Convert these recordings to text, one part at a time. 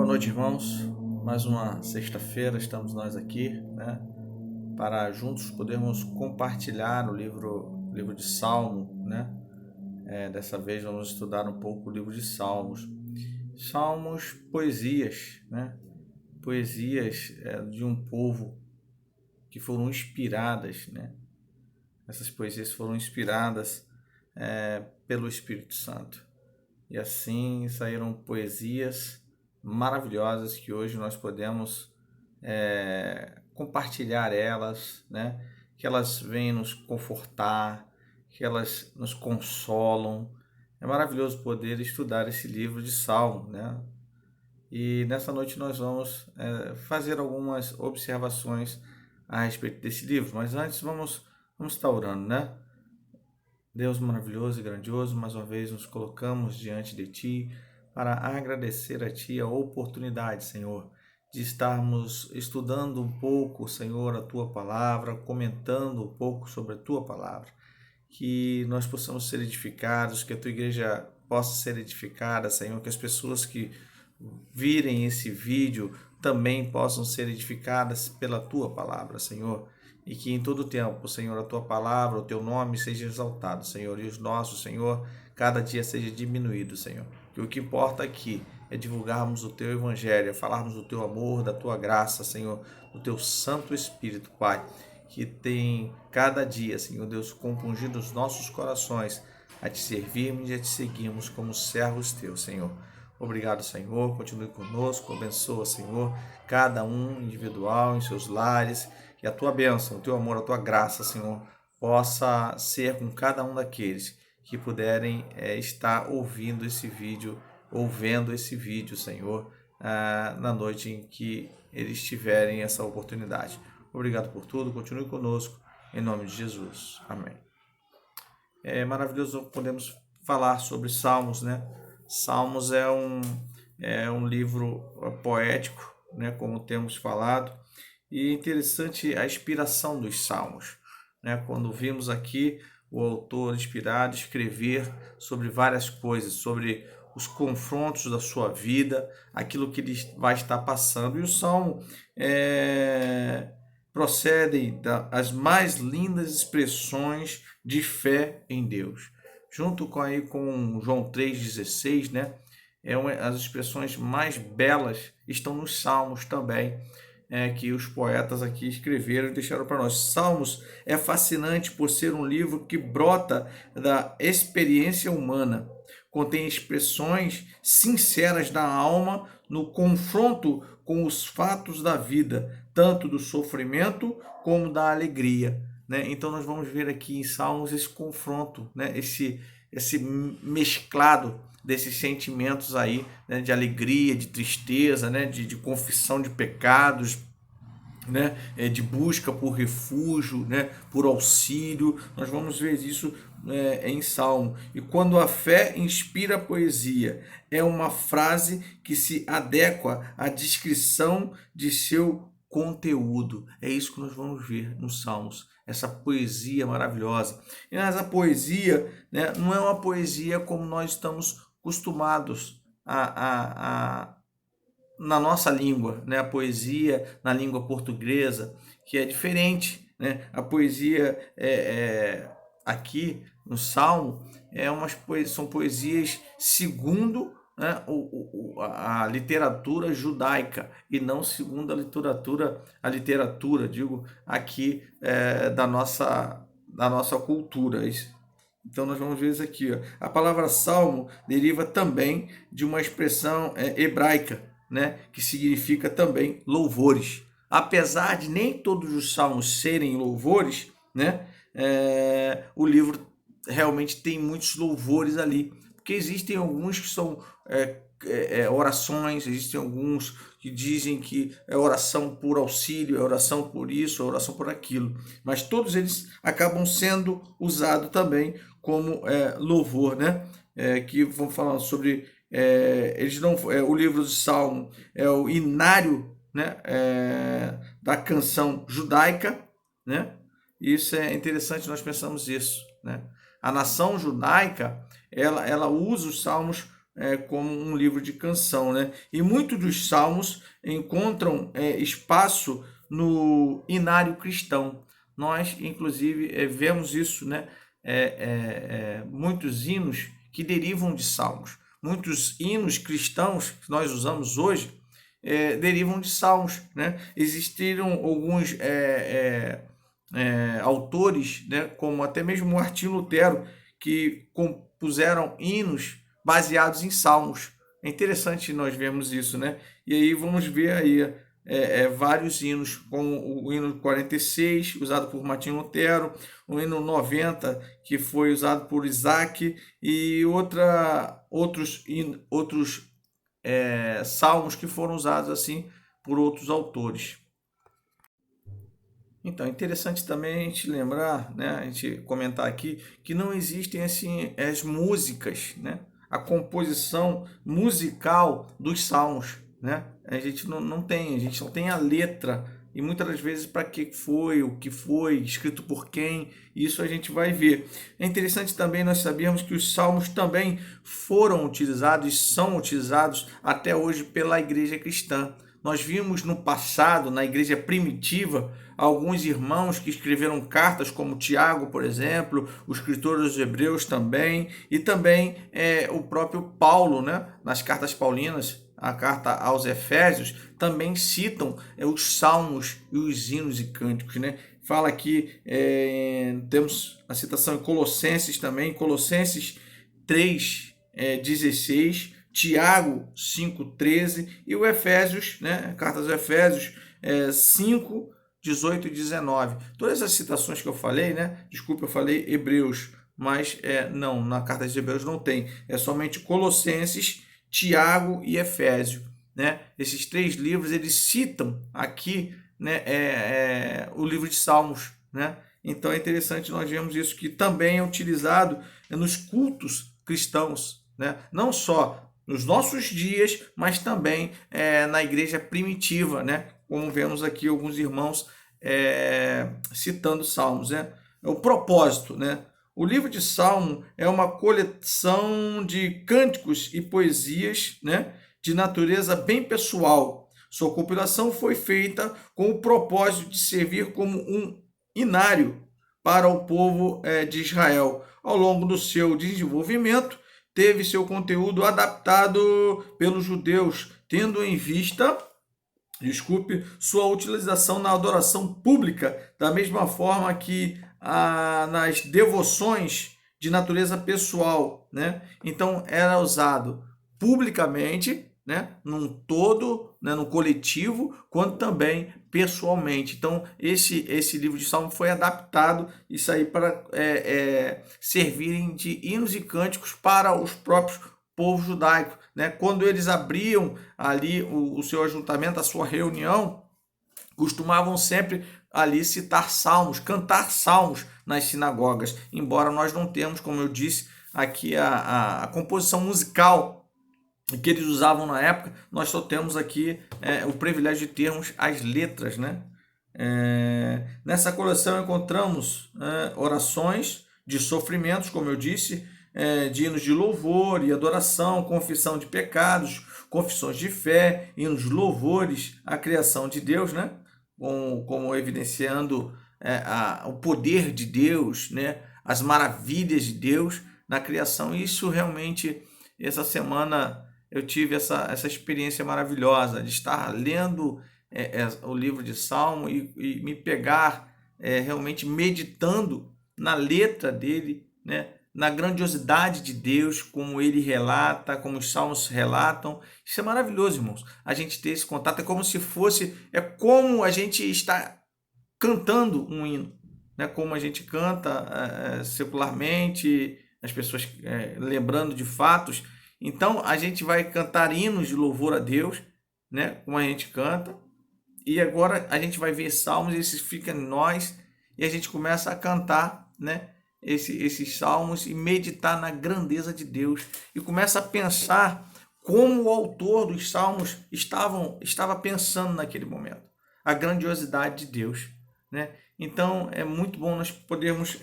Boa noite, irmãos. Mais uma sexta-feira estamos nós aqui, para juntos podermos compartilhar o livro de Salmo, dessa vez vamos estudar um pouco o livro de Salmos. Salmos, poesias, poesias de um povo que foram inspiradas, Essas poesias foram inspiradas pelo Espírito Santo. E assim saíram poesias maravilhosas que hoje nós podemos compartilhar elas, que elas vêm nos confortar, que elas nos consolam. É maravilhoso poder estudar esse livro de Salmo, E nessa noite nós vamos fazer algumas observações a respeito desse livro, mas antes vamos estar orando, Deus maravilhoso e grandioso, mais uma vez nos colocamos diante de Ti para agradecer a Ti a oportunidade, Senhor, de estarmos estudando um pouco, Senhor, a Tua Palavra, comentando um pouco sobre a Tua Palavra. Que nós possamos ser edificados, que a Tua Igreja possa ser edificada, Senhor, que as pessoas que virem esse vídeo também possam ser edificadas pela Tua Palavra, Senhor. E que em todo tempo, Senhor, a Tua Palavra, o Teu nome seja exaltado, Senhor, e os nossos, Senhor, cada dia seja diminuído, Senhor. Que o que importa aqui é divulgarmos o Teu Evangelho, falarmos do Teu amor, da Tua graça, Senhor, do Teu Santo Espírito, Pai, que tem cada dia, Senhor Deus, compungido os nossos corações a Te servirmos e a Te seguirmos como servos Teus, Senhor. Obrigado, Senhor, continue conosco, abençoa, Senhor, cada um individual em seus lares, que a Tua bênção, o Teu amor, a Tua graça, Senhor, possa ser com cada um daqueles que puderem estar ouvindo esse vídeo, ou vendo esse vídeo, Senhor, na noite em que eles tiverem essa oportunidade. Obrigado por tudo, continue conosco, em nome de Jesus. Amém. É maravilhoso podemos falar sobre Salmos, Salmos é um livro poético, como temos falado, e é interessante a inspiração dos Salmos, Quando vimos aqui o autor inspirado escrever sobre várias coisas, sobre os confrontos da sua vida, aquilo que ele vai estar passando. E o Salmo procedem das mais lindas expressões de fé em Deus. Junto com João 3,16, as expressões mais belas estão nos Salmos também, que os poetas aqui escreveram e deixaram para nós. Salmos é fascinante por ser um livro que brota da experiência humana, contém expressões sinceras da alma no confronto com os fatos da vida, tanto do sofrimento como da alegria. Então nós vamos ver aqui em Salmos esse confronto, esse mesclado desses sentimentos aí, de alegria, de tristeza, de confissão de pecados, de busca por refúgio, por auxílio. Nós vamos ver isso em Salmo. E quando a fé inspira a poesia, é uma frase que se adequa à descrição de seu conteúdo. É isso que nós vamos ver nos Salmos, essa poesia maravilhosa. Mas a poesia, não é uma poesia como nós estamos acostumados na nossa língua, a poesia na língua portuguesa, que é diferente, A poesia aqui no Salmo são poesias segundo a literatura judaica e não segundo a literatura, digo, aqui da nossa cultura. Então nós vamos ver isso aqui. A palavra salmo deriva também de uma expressão hebraica, que significa também louvores. Apesar de nem todos os salmos serem louvores, o livro realmente tem muitos louvores ali, porque existem alguns que são orações, existem alguns que dizem que é oração por auxílio, é oração por isso, é oração por aquilo, mas todos eles acabam sendo usados também como louvor, que vamos falar sobre eles não, o livro de Salmo é o inário, da canção judaica, Isso é interessante, nós pensamos isso, A nação judaica ela usa os salmos como um livro de canção, né? E muitos dos salmos encontram espaço no inário cristão. Nós, inclusive, vemos isso, né? Muitos hinos que derivam de salmos. Muitos hinos cristãos que nós usamos hoje derivam de salmos, né? Existiram alguns autores, né, como até mesmo Martinho Lutero, que compuseram hinos baseados em salmos. É interessante nós vemos isso, né? E aí vamos ver aí vários hinos, como o hino 46, usado por Martinho Lutero, o hino 90, que foi usado por Isaac, e outros salmos que foram usados assim por outros autores. Então, é interessante também a gente lembrar, né, a gente comentar aqui, que não existem assim as músicas, né, a composição musical dos salmos, né? A gente não tem, a gente só tem a letra, e muitas das vezes para que foi, o que foi, escrito por quem, isso a gente vai ver. É interessante também nós sabermos que os salmos também foram utilizados e são utilizados até hoje pela igreja cristã. Nós vimos no passado, na igreja primitiva, alguns irmãos que escreveram cartas, como Tiago, por exemplo, o escritor dos Hebreus também, e também o próprio Paulo, né, nas cartas paulinas, a carta aos Efésios, também citam os salmos e os hinos e cânticos, né? Fala aqui, temos a citação em Colossenses também, Colossenses 3:16, Tiago 5:13 e o Efésios, né? Carta aos Efésios 5:18 e 19. Todas as citações que eu falei, né? Desculpa, eu falei Hebreus, mas não, na carta de Hebreus não tem. É somente Colossenses, Tiago e Efésio, né? Esses três livros eles citam aqui, né, o livro de Salmos, né? Então é interessante nós vemos isso que também é utilizado nos cultos cristãos, né? Não só nos nossos dias, mas também na igreja primitiva, né? Como vemos aqui alguns irmãos citando salmos, né? O propósito, né? O livro de Salmo é uma coleção de cânticos e poesias, né, de natureza bem pessoal. Sua compilação foi feita com o propósito de servir como um inário para o povo de Israel. Ao longo do seu desenvolvimento, teve seu conteúdo adaptado pelos judeus, tendo em vista, sua utilização na adoração pública, da mesma forma que nas devoções de natureza pessoal, né? Então era usado publicamente, né, num todo, né, no coletivo, quanto também pessoalmente. Então esse livro de Salmo foi adaptado isso aí para servirem de hinos e cânticos para os próprios povo judaico, né? Quando eles abriam ali o seu ajuntamento, a sua reunião, costumavam sempre ali citar salmos, cantar salmos nas sinagogas, embora nós não temos, como eu disse, aqui a composição musical que eles usavam na época, nós só temos aqui o privilégio de termos as letras, né? Nessa coleção encontramos orações de sofrimentos, como eu disse, de hinos de louvor e adoração, confissão de pecados, confissões de fé, hinos de louvores à criação de Deus, né? Como evidenciando o poder de Deus, né? As maravilhas de Deus na criação. Isso realmente, essa semana eu tive essa experiência maravilhosa de estar lendo o livro de Salmo e me pegar realmente meditando na letra dele, né? Na grandiosidade de Deus, como ele relata, como os salmos relatam. Isso é maravilhoso, irmãos. A gente ter esse contato é como se fosse, como a gente está cantando um hino, né? Como a gente canta secularmente, as pessoas lembrando de fatos. Então a gente vai cantar hinos de louvor a Deus, né? Como a gente canta. E agora a gente vai ver salmos, esses ficam em nós e a gente começa a cantar, né? Esses salmos e meditar na grandeza de Deus e começa a pensar como o autor dos salmos estava pensando naquele momento, a grandiosidade de Deus, né? Então é muito bom nós podermos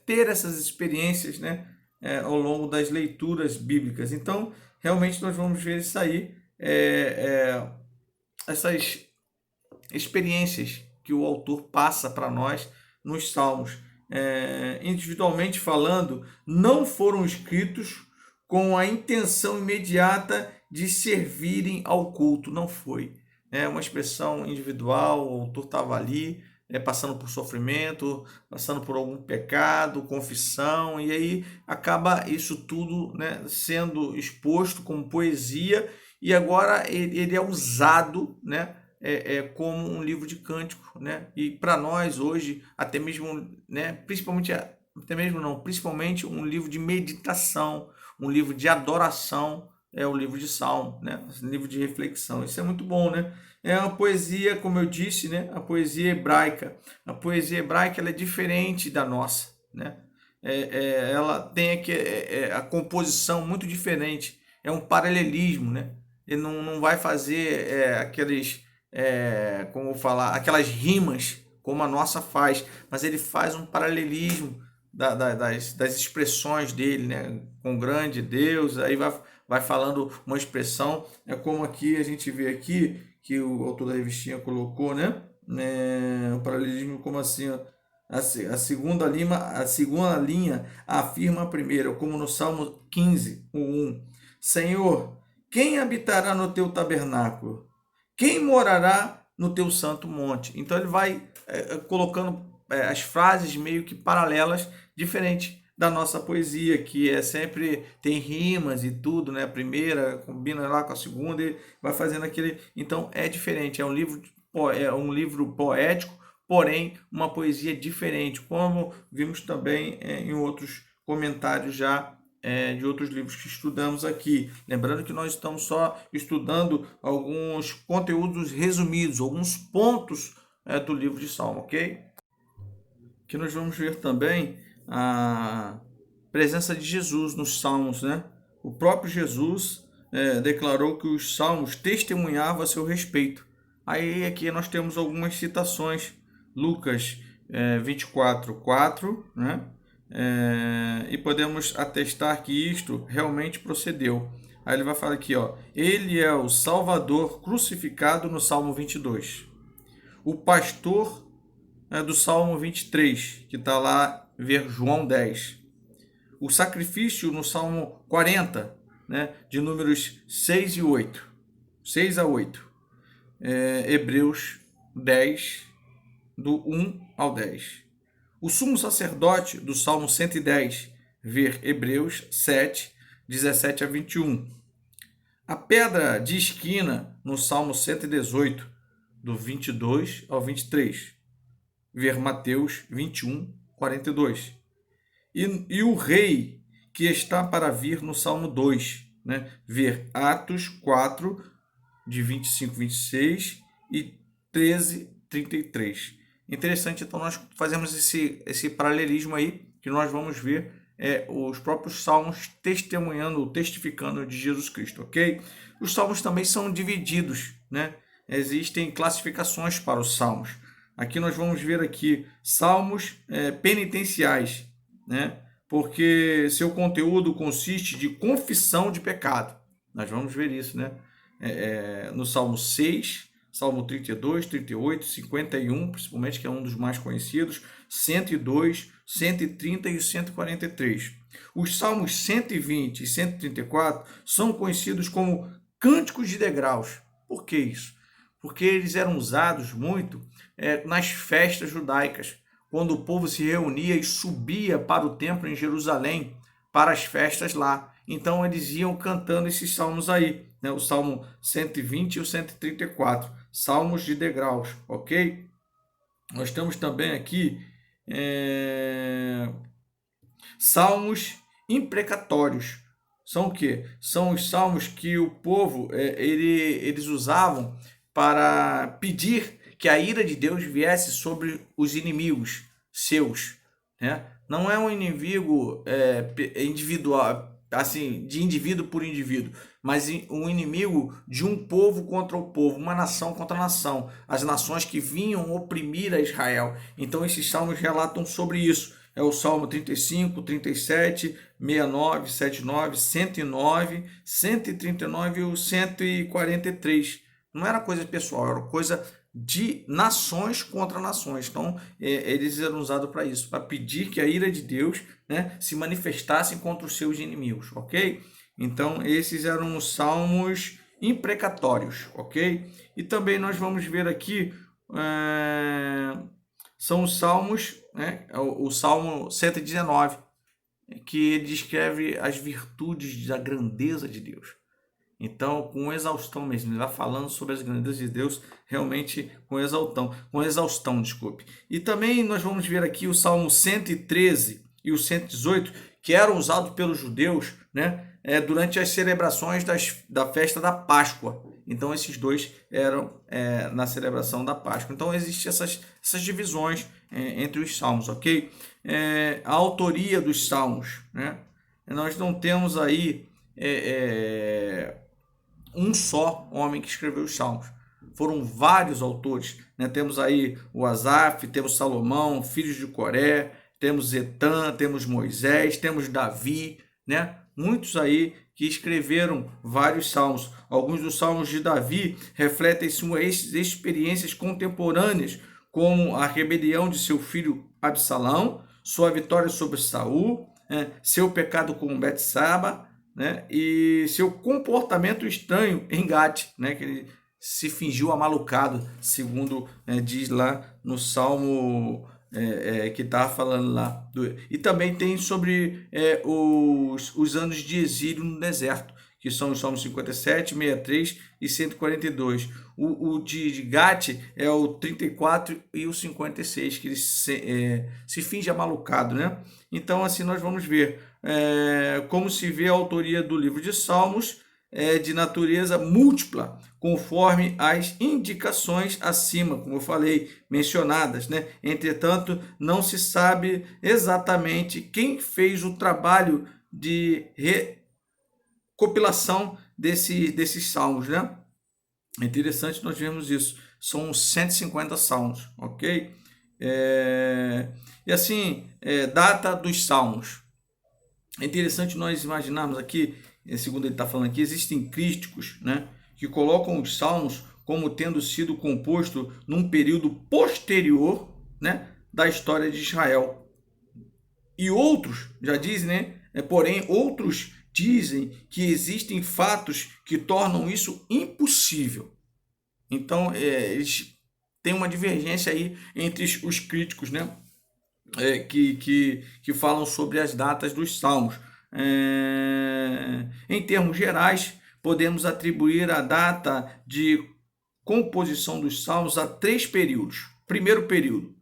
ter essas experiências, né, ao longo das leituras bíblicas. Então realmente nós vamos ver isso aí, essas experiências que o autor passa para nós nos Salmos. Individualmente falando, não foram escritos com a intenção imediata de servirem ao culto, não foi. É uma expressão individual, o autor estava ali, passando por sofrimento, passando por algum pecado, confissão, e aí acaba isso tudo, né, sendo exposto como poesia, e agora ele é usado, né, como um livro de cântico, né? E para nós hoje, até mesmo, né, principalmente um livro de meditação, um livro de adoração, é o livro de Salmo, né? Um livro de reflexão. Isso é muito bom, né? É uma poesia, como eu disse, né? A poesia hebraica. A poesia hebraica ela é diferente da nossa, né? Ela tem aqui, a composição muito diferente. É um paralelismo, né? Ele não vai fazer como falar, aquelas rimas como a nossa faz, mas ele faz um paralelismo das expressões dele, né? Com grande Deus, aí vai falando uma expressão, é como aqui a gente vê aqui, que o autor da revistinha colocou, né? O paralelismo como assim, ó, a segunda linha afirma a primeira, como no Salmo 15, 1. Senhor, quem habitará no teu tabernáculo? Quem morará no teu santo monte? Então ele vai colocando as frases meio que paralelas, diferente da nossa poesia, que sempre tem rimas e tudo, né? A primeira combina lá com a segunda e vai fazendo aquele. Então é diferente, é um livro poético, porém uma poesia diferente, como vimos também em outros comentários já de outros livros que estudamos aqui. Lembrando que nós estamos só estudando alguns conteúdos resumidos, alguns pontos do livro de Salmo, ok? Que nós vamos ver também a presença de Jesus nos Salmos, né? O próprio Jesus declarou que os Salmos testemunhavam a seu respeito. Aí aqui nós temos algumas citações. Lucas 24:4, né? E podemos atestar que isto realmente procedeu. Aí ele vai falar aqui, ó, ele é o Salvador crucificado no Salmo 22. O pastor do Salmo 23, que está lá, ver João 10. O sacrifício no Salmo 40, né, de números 6 e 8. 6 a 8. Hebreus 10, do 1 ao 10. O sumo sacerdote do Salmo 110, ver Hebreus 7, 17 a 21. A pedra de esquina no Salmo 118, do 22 ao 23. Ver Mateus 21, 42. E o rei que está para vir no Salmo 2, né? Ver Atos 4, de 25, 26 e 13, 33. Interessante, então nós fazemos esse paralelismo aí, que nós vamos ver os próprios salmos testemunhando, testificando de Jesus Cristo, ok? Os salmos também são divididos, né? Existem classificações para os salmos. Aqui nós vamos ver aqui salmos penitenciais, né? Porque seu conteúdo consiste de confissão de pecado. Nós vamos ver isso, né? No Salmo 6, Salmo 32, 38, 51, principalmente, que é um dos mais conhecidos, 102, 130 e 143. Os Salmos 120 e 134 são conhecidos como cânticos de degraus. Por que isso? Porque eles eram usados muito nas festas judaicas, quando o povo se reunia e subia para o templo em Jerusalém, para as festas lá. Então eles iam cantando esses salmos aí, né? O Salmo 120 e o 134, salmos de degraus, ok? Nós temos também aqui salmos imprecatórios. São o quê? São os salmos que o povo eles usavam para pedir que a ira de Deus viesse sobre os inimigos seus, né? Não é um inimigo individual, assim, de indivíduo por indivíduo, mas um inimigo de um povo contra o povo, uma nação contra a nação, as nações que vinham oprimir a Israel. Então esses salmos relatam sobre isso. é o Salmo 35, 37, 69, 79, 109, 139 e o 143. Não era coisa pessoal, era coisa de nações contra nações. Então, eles eram usados para isso, para pedir que a ira de Deus, né, se manifestasse contra os seus inimigos, ok? Então, esses eram os salmos imprecatórios, ok? E também nós vamos ver aqui, são os salmos, né, o Salmo 119, que ele descreve as virtudes da grandeza de Deus. Então, com exaustão mesmo, ele vai falando sobre as grandezas de Deus, realmente com exaustão, desculpe. E também nós vamos ver aqui o Salmo 113 e o 118, que eram usados pelos judeus, né, durante as celebrações da festa da Páscoa. Então, esses dois eram na celebração da Páscoa. Então, existem essas divisões entre os salmos, ok? A autoria dos salmos, né? Nós não temos aí um só homem que escreveu os salmos. Foram vários autores, né? Temos aí o Asaf, temos Salomão, filhos de Coré, temos Etã, temos Moisés, temos Davi, né? Muitos aí que escreveram vários salmos. Alguns dos salmos de Davi refletem suas experiências contemporâneas, como a rebelião de seu filho Absalão, sua vitória sobre Saul, seu pecado com Betsaba, né, e seu comportamento estranho em Gate, né, que ele se fingiu amalucado, segundo diz lá no Salmo que estava falando lá. E também tem sobre os anos de exílio no deserto, que são os Salmos 57, 63 e 142. O de Gate é o 34 e o 56, que ele se finge amalucado, né? Então, assim, nós vamos ver como se vê a autoria do livro de Salmos de natureza múltipla, conforme as indicações acima, como eu falei, mencionadas, né? Entretanto, não se sabe exatamente quem fez o trabalho de recopilação desses salmos, né? É interessante nós vermos isso. São 150 salmos, ok? E assim, data dos salmos. É interessante nós imaginarmos aqui, segundo ele está falando aqui, existem críticos, né, que colocam os salmos como tendo sido composto num período posterior, né, da história de Israel. E outros já dizem, né, porém outros dizem que existem fatos que tornam isso impossível. Então, eles têm uma divergência aí entre os críticos, né, que falam sobre as datas dos salmos. Em termos gerais, podemos atribuir a data de composição dos salmos a 3 períodos. Primeiro período,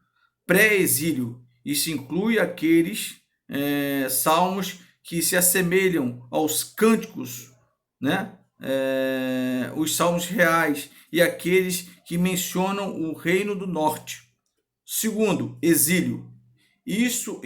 pré-exílio. Isso inclui aqueles salmos que se assemelham aos cânticos, né? Os salmos reais e aqueles que mencionam o reino do norte. Segundo, exílio. Isso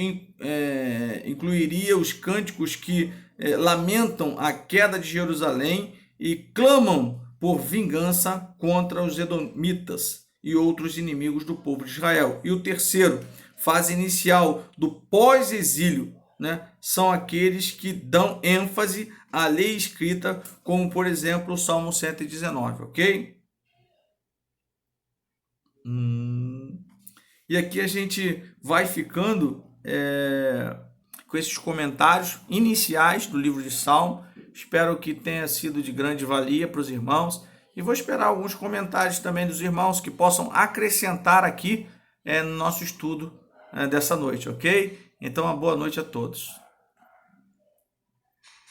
incluiria os cânticos que lamentam a queda de Jerusalém e clamam por vingança contra os edomitas e outros inimigos do povo de Israel. E o terceiro, fase inicial do pós-exílio, né, são aqueles que dão ênfase à lei escrita, como, por exemplo, o Salmo 119, ok? E aqui a gente vai ficando com esses comentários iniciais do livro de Salmo. Espero que tenha sido de grande valia para os irmãos. E vou esperar alguns comentários também dos irmãos que possam acrescentar aqui no nosso estudo dessa noite, ok? Então, uma boa noite a todos.